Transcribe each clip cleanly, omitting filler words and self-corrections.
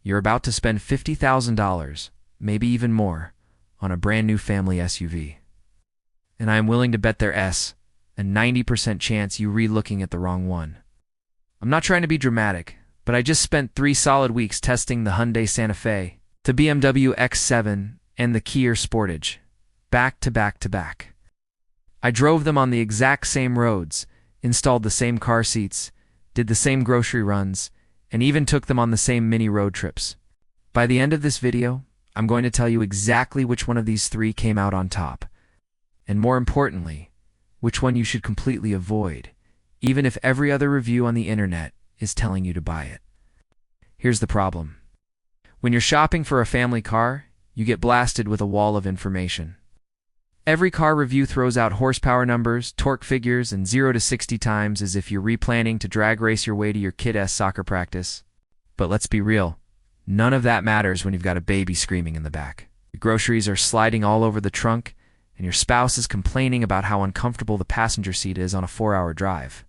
You're about to spend $50,000, maybe even more, on a brand new family SUV. And I am willing to bet there's a 90% chance you re-looking at the wrong one. I'm not trying to be dramatic, but I just spent 3 solid weeks testing the Hyundai Santa Fe, the BMW X7, and the Kia Sportage, back to back to back. I drove them on the exact same roads, installed the same car seats, did the same grocery runs, and even took them on the same mini road trips. By the end of this video, I'm going to tell you exactly which one of these 3 came out on top. And more importantly, which one you should completely avoid, even if every other review on the internet is telling you to buy it. Here's the problem. When you're shopping for a family car, you get blasted with a wall of information. Every car review throws out horsepower numbers, torque figures, and 0 to 60 times as if you're replanning to drag race your way to your kid's soccer practice. But let's be real, none of that matters when you've got a baby screaming in the back. Your groceries are sliding all over the trunk, and your spouse is complaining about how uncomfortable the passenger seat is on a 4-hour drive.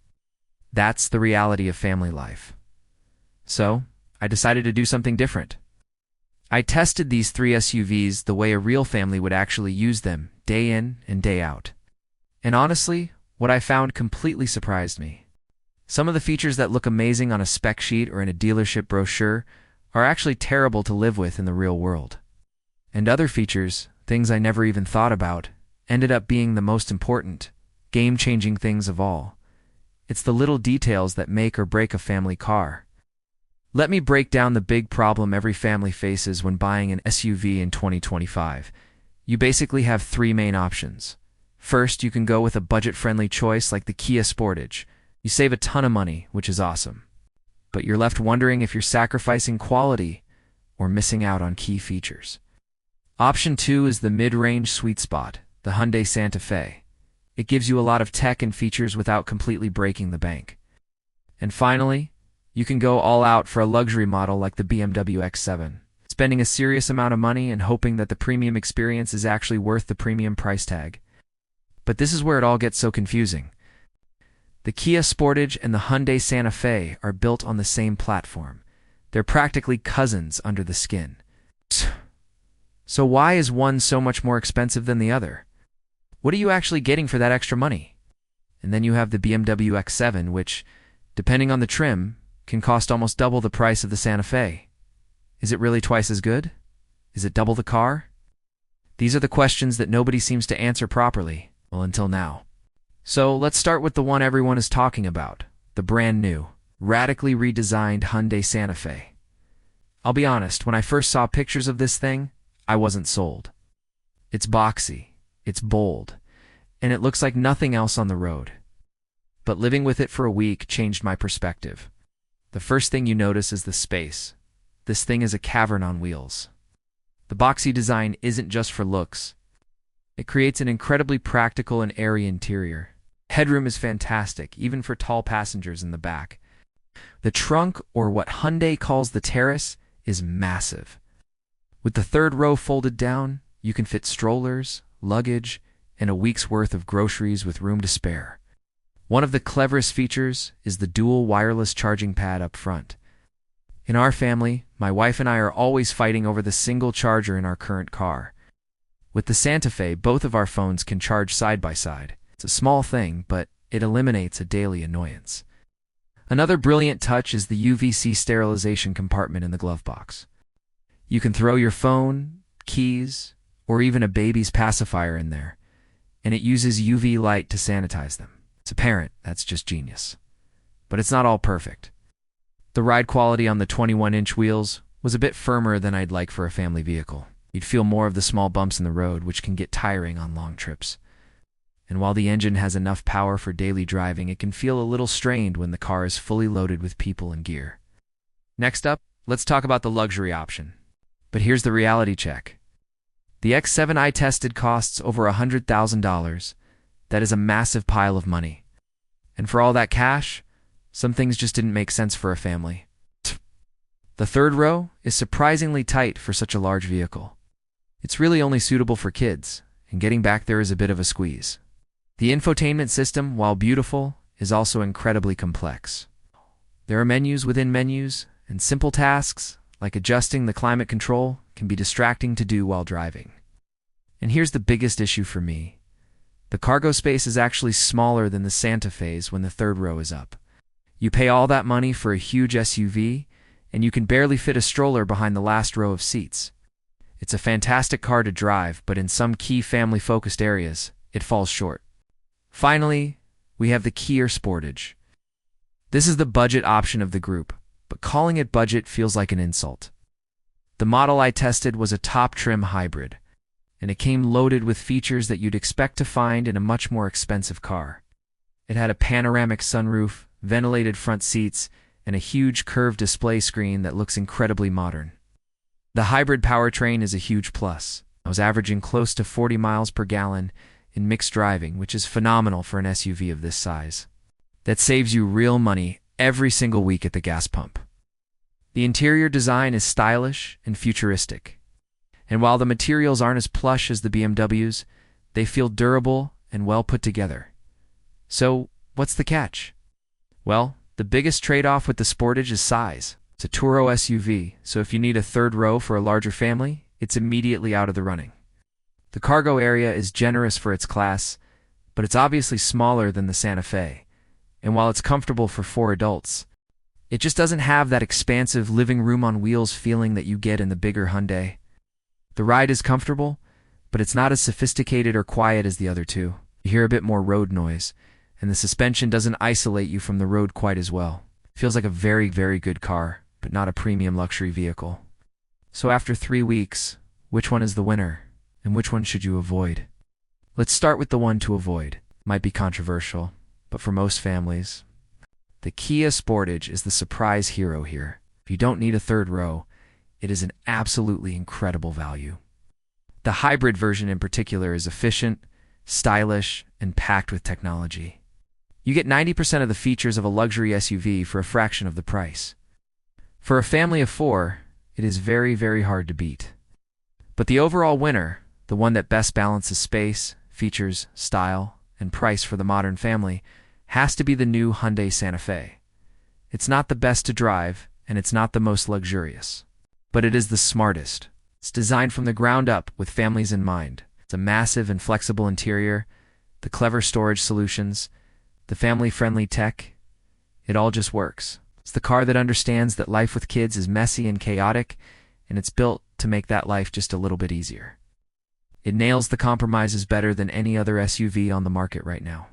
That's the reality of family life. So, I decided to do something different. I tested these 3 SUVs the way a real family would actually use them, day in and day out. And honestly, what I found completely surprised me. Some of the features that look amazing on a spec sheet or in a dealership brochure are actually terrible to live with in the real world. And other features, things I never even thought about, ended up being the most important, game-changing things of all. It's the little details that make or break a family car. Let me break down the big problem every family faces when buying an SUV in 2025. You basically have 3 main options. First, you can go with a budget-friendly choice like the Kia Sportage. You save a ton of money, which is awesome. But you're left wondering if you're sacrificing quality or missing out on key features. Option 2 is the mid-range sweet spot, the Hyundai Santa Fe. It gives you a lot of tech and features without completely breaking the bank. And finally, you can go all out for a luxury model like the BMW X7, spending a serious amount of money and hoping that the premium experience is actually worth the premium price tag. But this is where it all gets so confusing. The Kia Sportage and the Hyundai Santa Fe are built on the same platform. They're practically cousins under the skin. So why is one so much more expensive than the other? What are you actually getting for that extra money? And then you have the BMW X7, which, depending on the trim, can cost almost double the price of the Santa Fe. Is it really twice as good? Is it double the car? These are the questions that nobody seems to answer properly, well, until now. So let's start with the one everyone is talking about, the brand new, radically redesigned Hyundai Santa Fe. I'll be honest, when I first saw pictures of this thing, I wasn't sold. It's boxy, it's bold, and it looks like nothing else on the road. But living with it for a week changed my perspective. The first thing you notice is the space. This thing is a cavern on wheels. The boxy design isn't just for looks. It creates an incredibly practical and airy interior. Headroom is fantastic, even for tall passengers in the back. The trunk, or what Hyundai calls the terrace, is massive. With the 3rd row folded down, you can fit strollers, luggage, and a week's worth of groceries with room to spare. One of the cleverest features is the dual wireless charging pad up front. In our family, my wife and I are always fighting over the single charger in our current car. With the Santa Fe, both of our phones can charge side by side. It's a small thing, but it eliminates a daily annoyance. Another brilliant touch is the UVC sterilization compartment in the glove box. You can throw your phone, keys, or even a baby's pacifier in there, and it uses UV light to sanitize them. It's apparent, that's just genius. But it's not all perfect. The ride quality on the 21-inch wheels was a bit firmer than I'd like for a family vehicle. You'd feel more of the small bumps in the road, which can get tiring on long trips. And while the engine has enough power for daily driving, it can feel a little strained when the car is fully loaded with people and gear. Next up, let's talk about the luxury option. But here's the reality check. The X7 I tested costs over $100,000. That is a massive pile of money. And for all that cash, some things just didn't make sense for a family. The 3rd row is surprisingly tight for such a large vehicle. It's really only suitable for kids, and getting back there is a bit of a squeeze. The infotainment system, while beautiful, is also incredibly complex. There are menus within menus, and simple tasks, like adjusting the climate control, can be distracting to do while driving. And here's the biggest issue for me. The cargo space is actually smaller than the Santa Fe's when the third row is up. You pay all that money for a huge SUV, and you can barely fit a stroller behind the last row of seats. It's a fantastic car to drive, but in some key family-focused areas, it falls short. Finally, we have the Kia Sportage. This is the budget option of the group, but calling it budget feels like an insult. The model I tested was a top-trim hybrid, and it came loaded with features that you'd expect to find in a much more expensive car. It had a panoramic sunroof, ventilated front seats, and a huge curved display screen that looks incredibly modern. The hybrid powertrain is a huge plus. I was averaging close to 40 miles per gallon in mixed driving, which is phenomenal for an SUV of this size. That saves you real money every single week at the gas pump. The interior design is stylish and futuristic. And while the materials aren't as plush as the BMWs, they feel durable and well put together. So, what's the catch? Well, the biggest trade-off with the Sportage is size. It's a Turo SUV, so if you need a third row for a larger family, it's immediately out of the running. The cargo area is generous for its class, but it's obviously smaller than the Santa Fe. And while it's comfortable for 4 adults, it just doesn't have that expansive living room on wheels feeling that you get in the bigger Hyundai. The ride is comfortable, but it's not as sophisticated or quiet as the other two. You hear a bit more road noise, and the suspension doesn't isolate you from the road quite as well. It feels like a very, very good car, but not a premium luxury vehicle. So after 3 weeks, which one is the winner, and which one should you avoid? Let's start with the one to avoid. Might be controversial, but for most families, the Kia Sportage is the surprise hero here. If you don't need a third row, it is an absolutely incredible value. The hybrid version in particular is efficient, stylish, and packed with technology. You get 90% of the features of a luxury SUV for a fraction of the price. For a family of 4, it is very, very hard to beat. But the overall winner, the one that best balances space, features, style, and price for the modern family, has to be the new Hyundai Santa Fe. It's not the best to drive, and it's not the most luxurious. But it is the smartest. It's designed from the ground up with families in mind. It's a massive and flexible interior, the clever storage solutions, the family-friendly tech. It all just works. It's the car that understands that life with kids is messy and chaotic, and it's built to make that life just a little bit easier. It nails the compromises better than any other SUV on the market right now.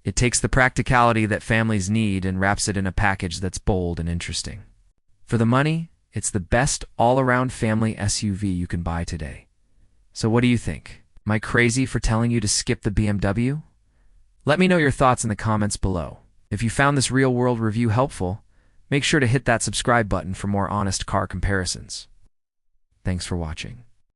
It takes the practicality that families need and wraps it in a package that's bold and interesting. For the money, it's the best all-around family SUV you can buy today. So what do you think? Am I crazy for telling you to skip the BMW? Let me know your thoughts in the comments below. If you found this real-world review helpful, make sure to hit that subscribe button for more honest car comparisons. Thanks for watching.